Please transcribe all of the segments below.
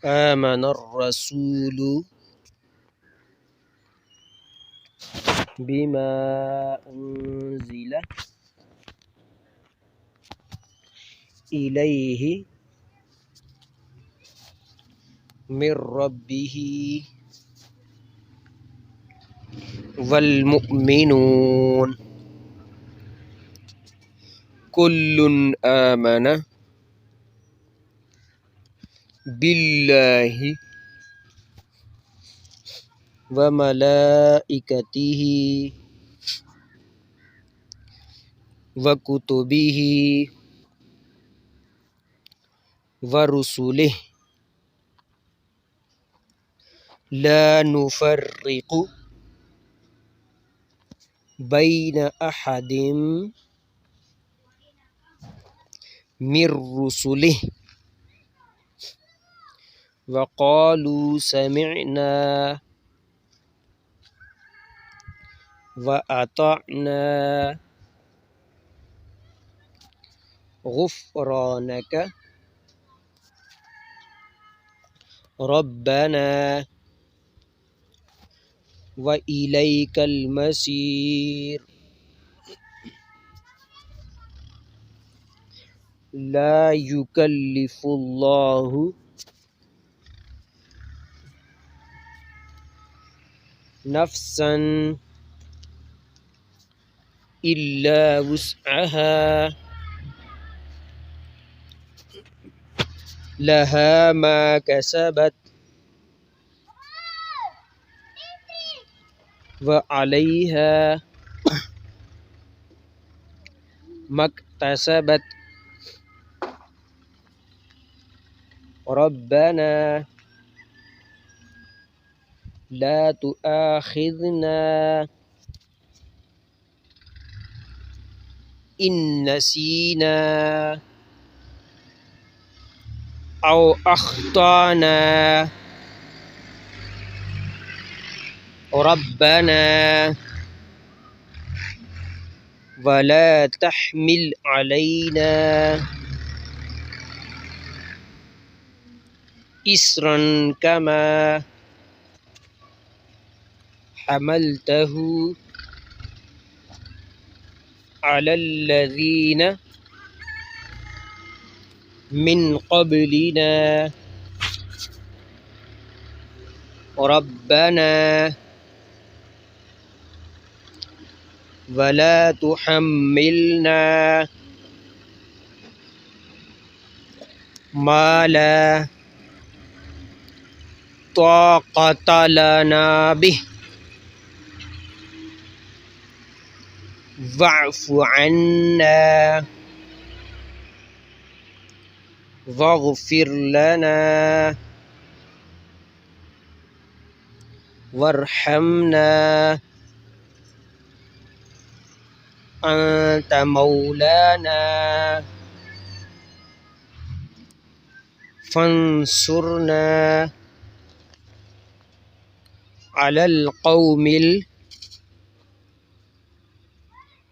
آمن الرسول بما أنزل إليه من ربه والمؤمنون كل آمن بالله وملائكته وكتبه ورسله لا نفرق بين أحد من رسله وقالوا سمعنا وأطعنا غفرانك ربنا وإليك المصير لا يكلف الله نفسا إلا وسعها لها ما كسبت وعليها ما اكتسبت ربنا لا تؤاخذنا إن نسينا أو أخطأنا ربنا ولا تحمل علينا إصرا كما حملته على الذين من قبلنا ربنا ولا تحملنا ما لا طاقة لنا به واعف عنا واغفر لنا وارحمنا أنت مولانا فانصرنا على القوم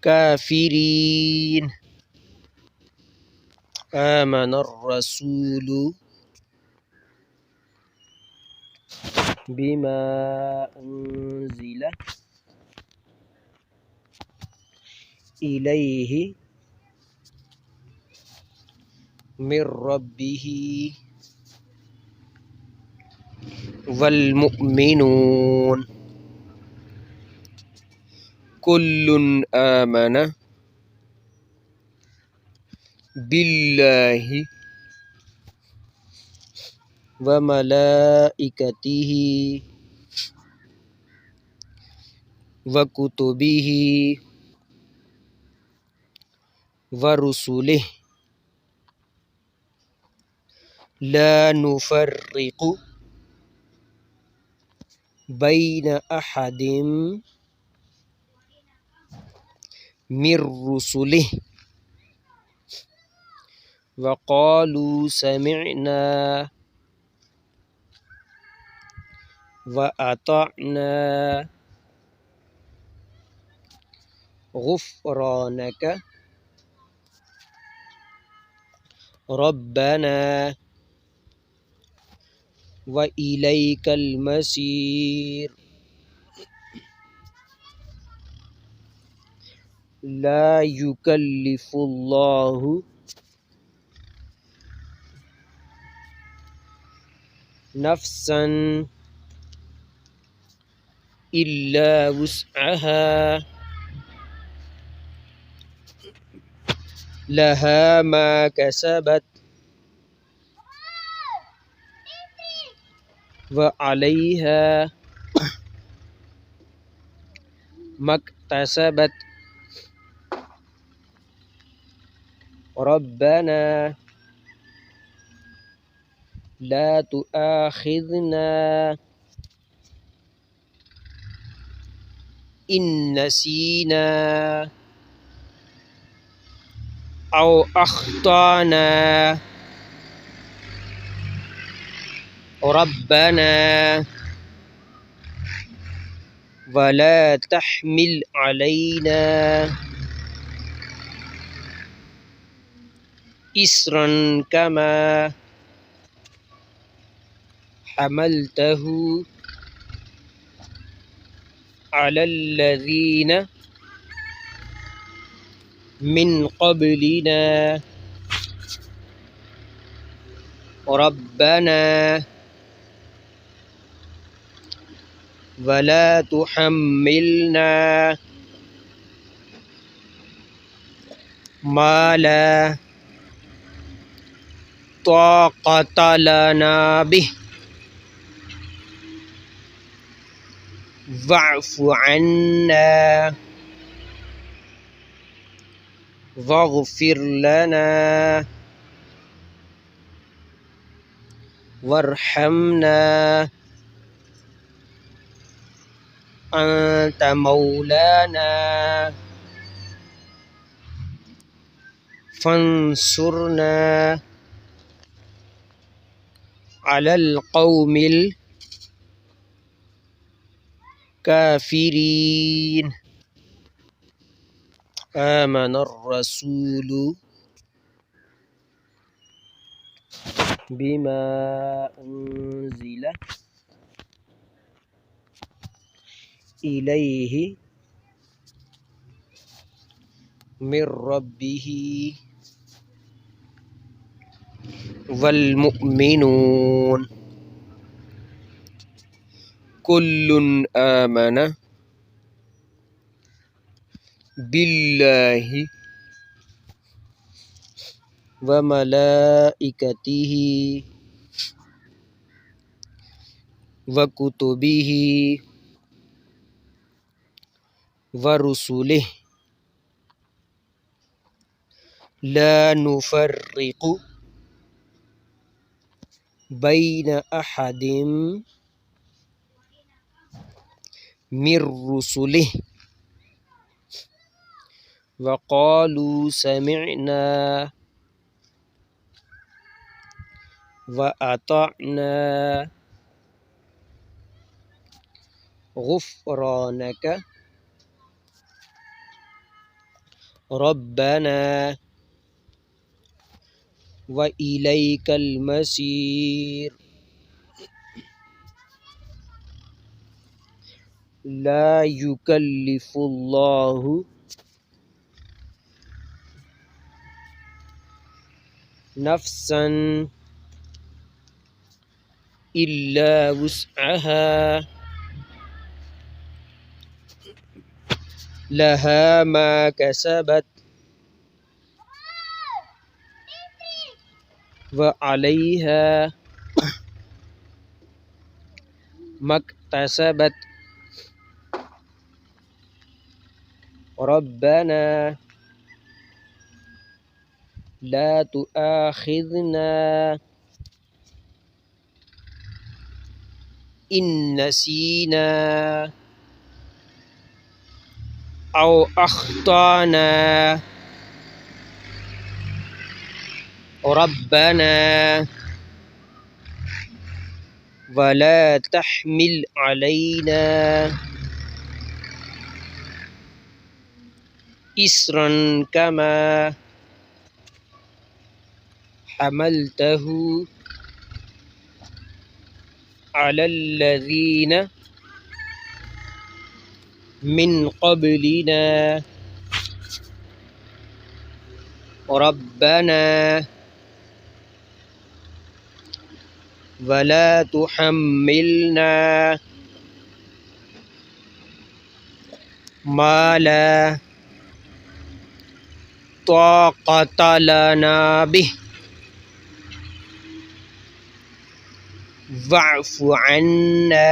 الكافرين آمن الرسول بما أنزل إليه من ربه والمؤمنون كل آمن بالله وملائكته وكتبه ورسله لا نفرق بين أحد من رسله وقالوا سمعنا وأطعنا غفرانك ربنا व इलैकल मसीर। ला युकल्लिफुल्लाहु नफ्सन इल्ला वुस्अहा लहा मा कसबत व अलैहा मक्तसबत। रब्बना ला तुआखिज़ना इन नसीना औ अख्ताना। रब्बना वला तहमिल अलैना इसरन कमा हमलतहु अलल्लज़ीना मिन क़ब्लिना। रब्बना वला तुहम्मिलना मा ला ताक़त लना बिह वअफ़ु अन्ना वग़फ़िर लना वरहमना अंत मौलाना फंसुरना अलल क़ौमिल काफ़िरीन। आमनर रसूलु बिमा उन्ज़िला इलैहि मिर रब्बिही वल मुअ्मिनून कुल्लुन आमना बिल्लाहि व मलाइकतिही व कुतुबिही व रुसुलिही ला नुफ़र्रिक़ु बैन अहदिम मिर रुसुलिही व क़ालू समिअना व अतअना गुफ़रानक रब्बना व इलैकल मसीर। ला युकल्लिफुल्लाहु नफ्सन इल्ला वुस्अहा लहा मा कसबत व अलैहा मक्तसबत। रब्बना ला तुआखिज़ना इन नसीना औ अख्ताना। रब्बना वला तहमिल अलैना इसरन कमा हमलतहु अलल्लज़ीन मिन क़ब्लिना रब्बना वला तुहम्मिलना मा ला ताक़त लना बिह वअफ़ु अन्ना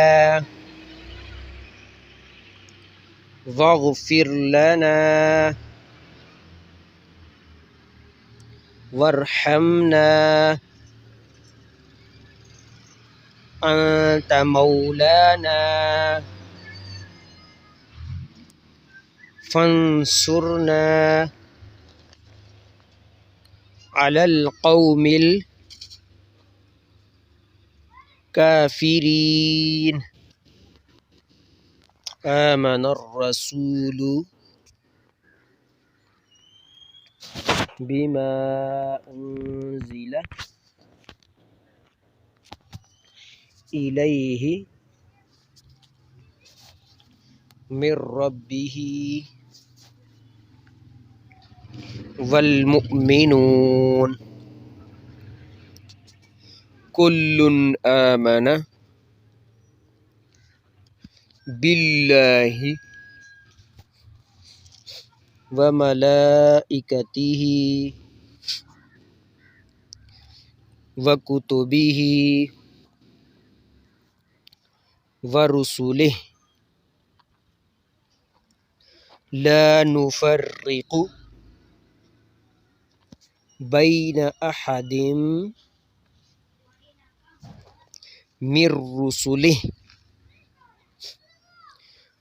वग़फ़िर लना वरहमना अंत मौलाना फंसुरना अलल क़ौमिल काफ़िरीन। आमनर रसूलु बिमा उन्ज़िला इलैहि मिर रब्बिही वल मुअमिनून कुल्लुन आमना बिल्लाहि व मलाइकतिही व कुतुबिही व रुसुलिही ला नुफ़र्रिक़ु बैन अहदिम मिर रुसुलिही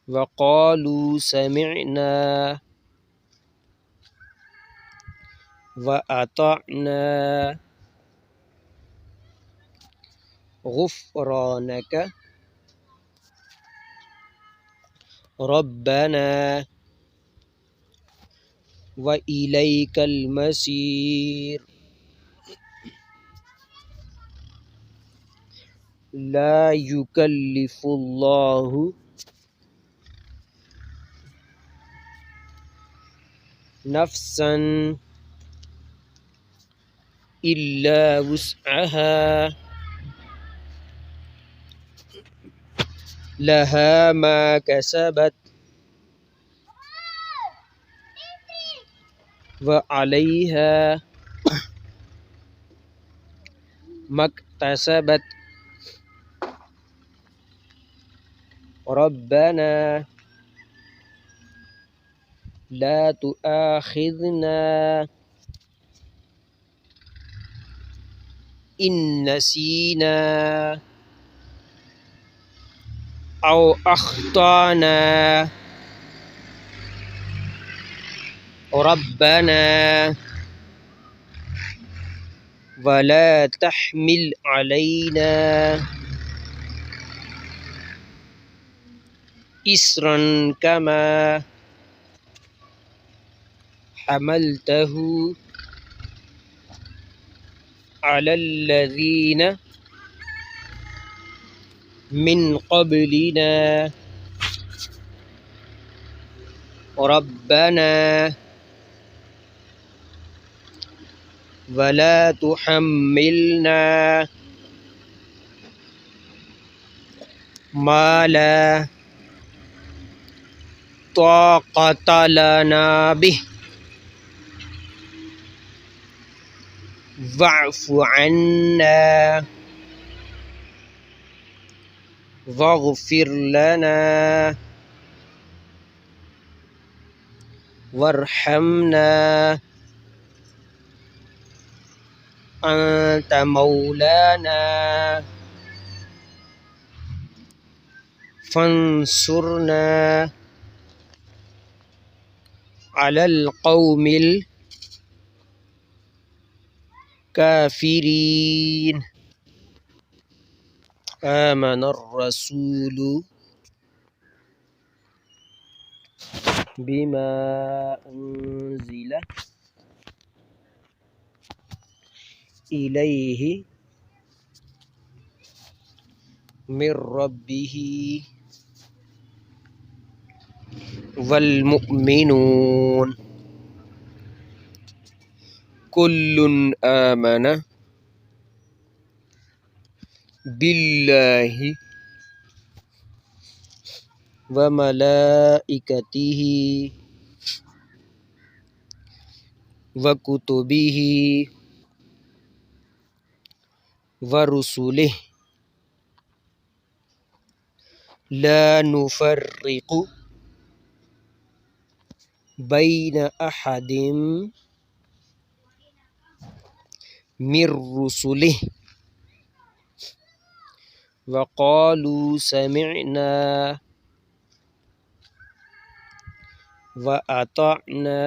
व क़ालू समिअना व अतअना गुफ़्रानक रब्बना व इलैकल मसीर। ला युकल्लिफुल्लाहु नफ्सन इल्ला वुस्अहा लहा मा कसबत व अलैहा मक्तसबत। रब्बना ला तुआखिज़ना इन नसीना औ अख्ताना रब्बना वला तहमिल अलैना इस्रन कमा हमलतहु अलल्लज़ीन मिन क़ब्लिना रब्बना वला तुहम्मिलना मा ला ताक़त लना बिह वअफ़ु अन्ना वग़फ़िर लना वरहमना अंत मौलाना फंसुरना अलल क़ौमिल काफ़िरीन। आमनर रसूलु बिमा उन्ज़िला इलैहि من ربه والمؤمنون كل آمن بالله وملائكته وكتبه ورسله لا نفرق بين أحد من رسله وقالوا سمعنا وأطعنا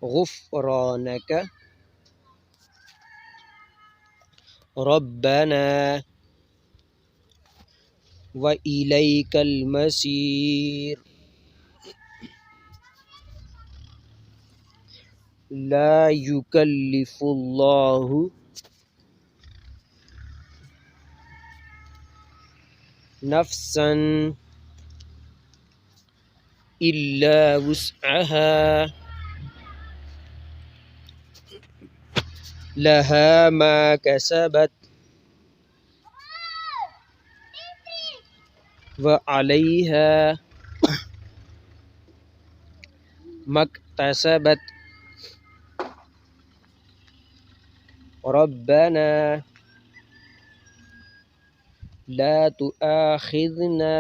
غفرانك ربنا وإليك المصير لا يكلف الله نفسا إلا وسعها لها ما كسبت وعليها ما اكتسبت ربنا لا تؤاخذنا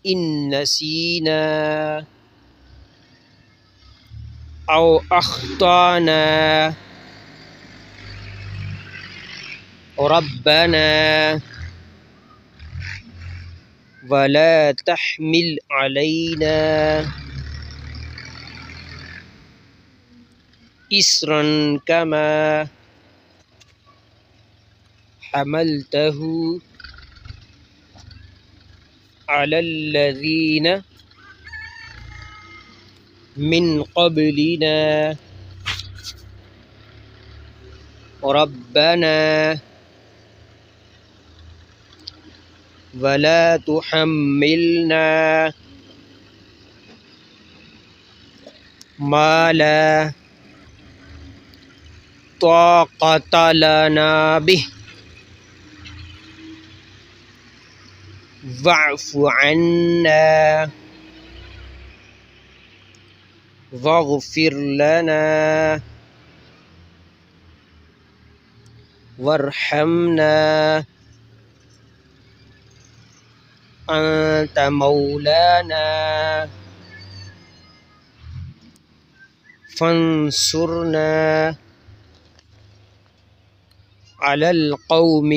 إن نسينا أو أخطأنا ربنا ولا تحمل علينا إصرا كما حملته على الذين من قبلنا ربنا ولا تحملنا ما لا طاقة لنا به واعف عنا واغفر لنا وارحمنا أنت مولانا فانصرنا على القوم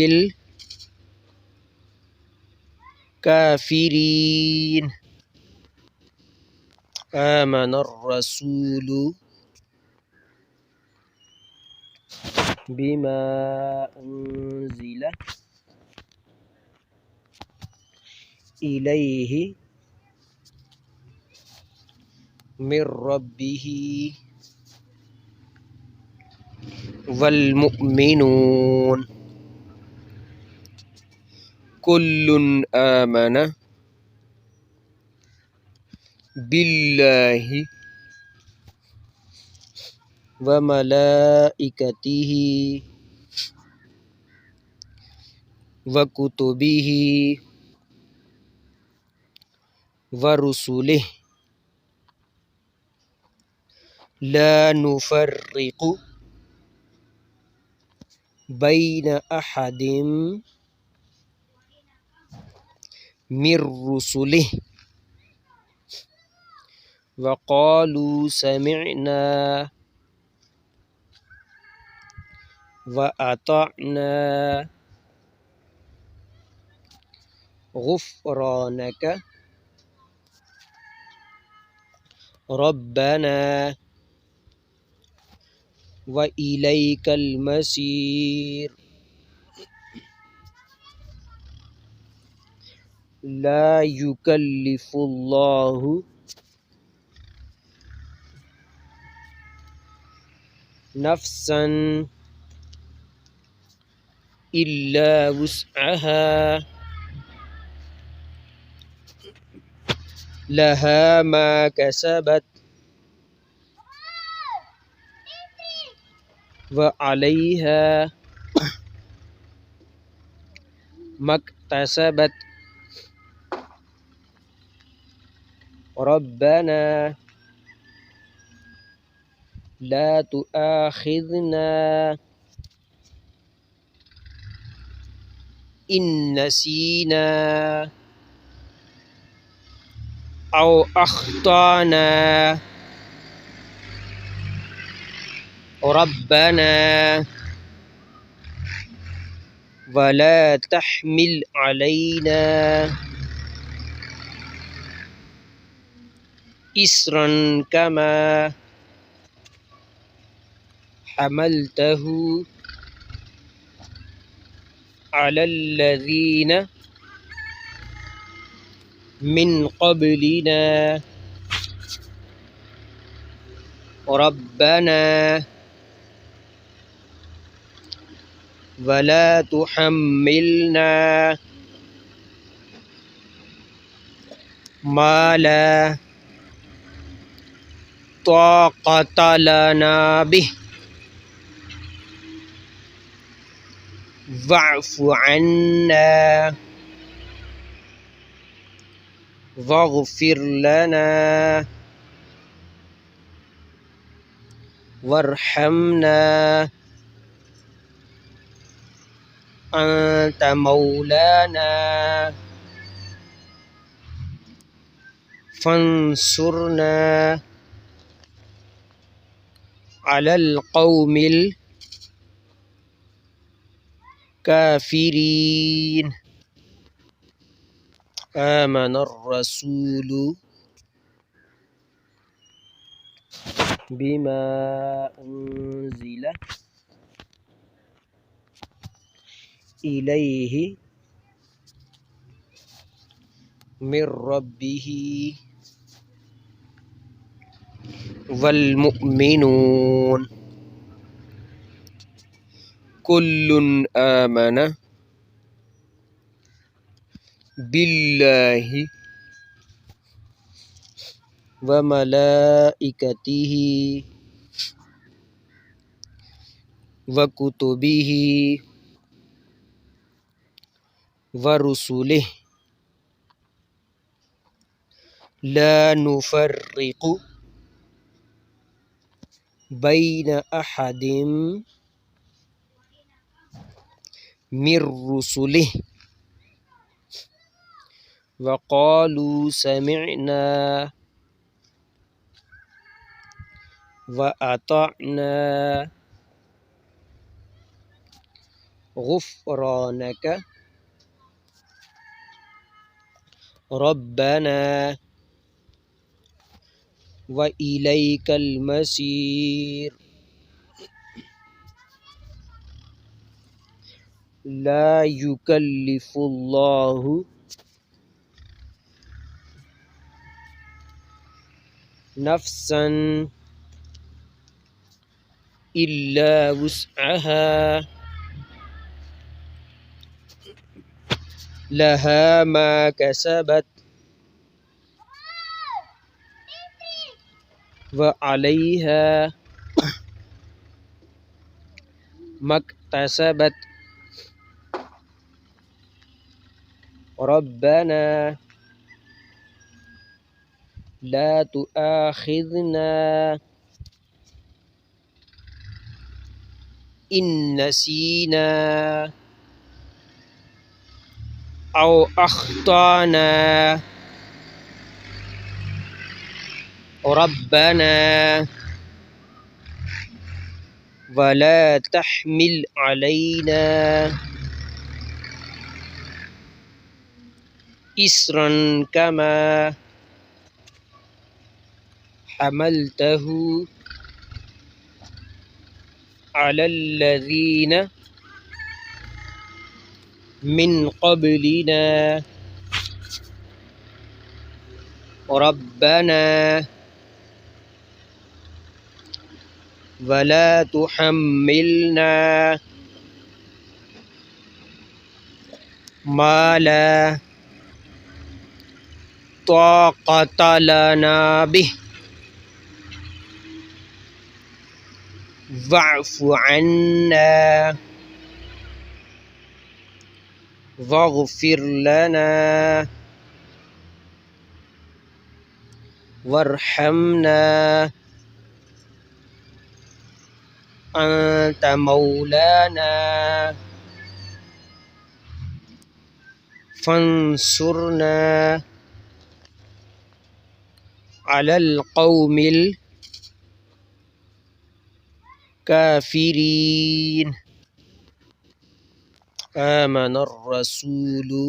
الكافرين آمن الرسول بما أنزل إليه من ربه والمؤمنون كل آمن بالله وملائكته وكتبه ورسله لا نفرق بين أحد من رسله وقالوا سمعنا وأطعنا غفرانك ربنا وإليك المصير لا يكلف الله نفسا إلا وسعها لها ما كسبت وعليها ما اكتسبت ربنا لا تؤاخذنا إن نسينا أو أخطأنا ربنا ولا تحمل علينا إصرا كما حملته على الذين من قبلنا ربنا ولا تحملنا ما لا طاقة لنا به واعف عنا واغفر لنا وارحمنا أنت مولانا فانصرنا على القوم الكافرين آمن الرسول بما أنزل إليه من ربه والمؤمنون كل آمن بالله وملائكته وكتبه ورسله لا نفرق بين أحد من رسله وقالوا سمعنا وأطعنا غفرانك ربنا وإليك المصير لا يكلف الله نفسا إلا وسعها لها ما كسبت وعليها ما اكتسبت ربنا لا تؤاخذنا إن نسينا أو أخطأنا ربنا ولا تحمل علينا إصرا كما حملته على الذين من قبلنا ربنا वला तुहम्मिलना मा ला ताक़त लना बिह वअफ़ु अन्ना वग़फ़िर लना वरहमना अंत मौलाना फंसुरना अलल क़ौमिल काफ़िरीन। आमनर रसूलु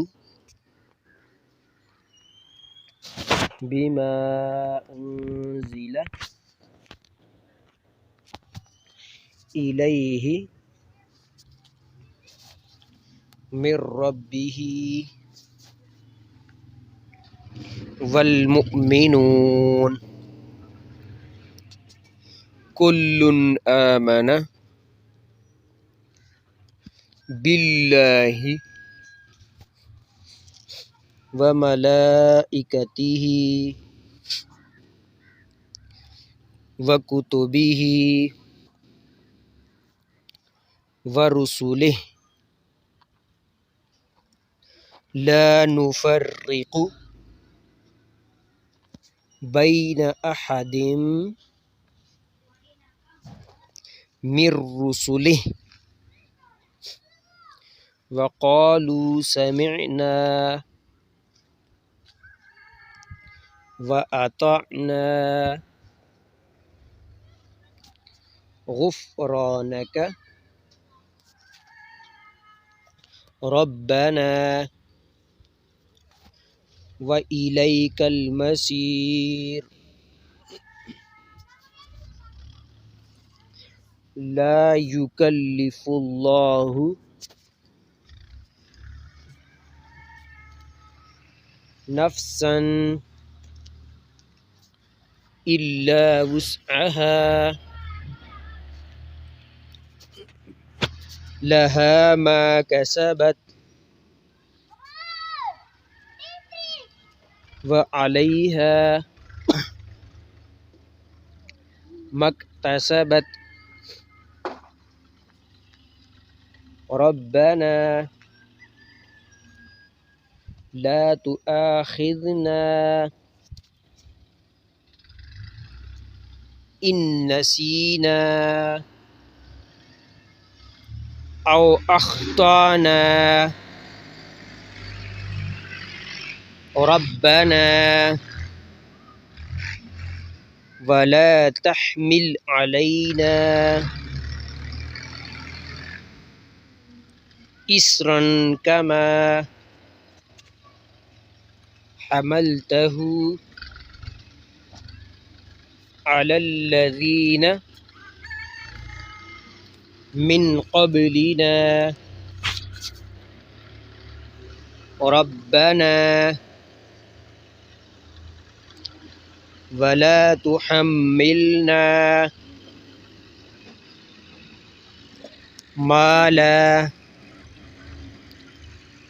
बिमा उन्ज़िला इलैहि मिर रब्बिही वल मुअ्मिनून कुल्लुन आमना बिल्लाहि व मलाइकतिही व कुतुबिही व रुसुलिही ला नुफ़र्रिक़ु बैन अहदिम मिर रुसुलिही व क़ालू समिअना व अताअना गुफ़्रानक रब्बना व इलैकल मसीर। ला युकल्लिफुल्लाहु नफ्सन इल्ला वुस्अहा लहा मा कसबत व अलैहा मक्तसबत। रब्बना ला तुआखिज़ना इन नसीना औ अख्ताना। रब्बना वला तहमिल अलैना इस्रन कमा हमलतहु अलल्लज़ीना मिन क़ब्लिना। रब्बना वला तुहम्मिलना मा ला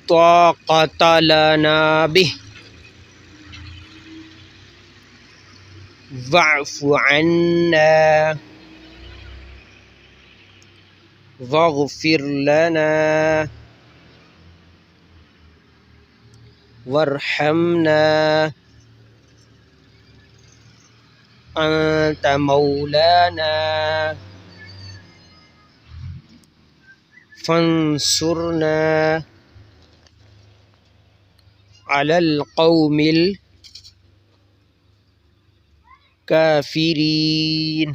ताक़त लना बिह वअफ़ु अन्ना वग़फ़िर लना वरहमना अंत मौलाना फंसुरना अलल क़ौमिल काफ़िरीन।